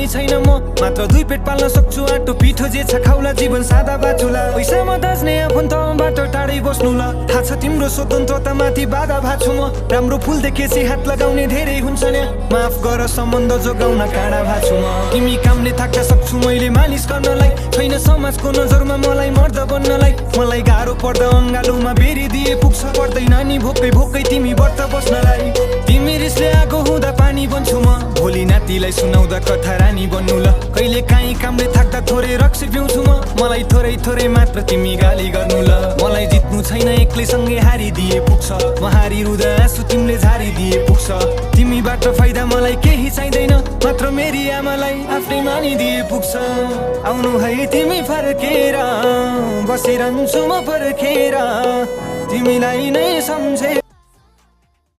धनी छैन म मात्र 2 पेट पाल्न सक्छु आटो पिठो जे छ खाउला जीवन सादा बाचुला पैसामा दाज्ने आफन्तबाट टाढै बस्नु ल थाहा छ तिम्रो स्वतन्त्रता माथि बाधा भाछु म राम्रो फुल देखेपछि हात लगाउने धेरै हुन्छ नि माफ गर सम्बन्ध जोगाउन काँडा भाछु म तिमी कामले थाक्न सक्छु मैले मालिस गर्नलाई छैन समाजको नजरमा मलाई मर्द बन्नलाई मलाई गाह्रो पर्दा अङ्गालोमा बेरी दिए पुग्छ पर्दैन नि भोकै भोकै तिमी व्रत बस्नलाई तिमी रिसले आगो हुँदा पानी बन्छु म भोलि नातिलाई सुनाउँदा कथा रानी बन्नु ल कहिले काहीँ कामले थाक्दा थोरै रक्सी पिउँछु म मलाई थोरै थोरै मात्र तिमी गाली गर्नु ल मलाई जित्नु छैन एक्लै सँगै हारिदिए पुग्छ म हारिरुँदा आँसु तिमीले झारिदिए पुग्छ तिमीबाट फाइदा मलाई केही चाहिँदैन मात्र मेरी आमालाई आफ्नै मानिदिए पुग्छ आउनु है तिमी फर्केर बसिरहन्छु म पर्खेर तिमीलाई नै सम्झेर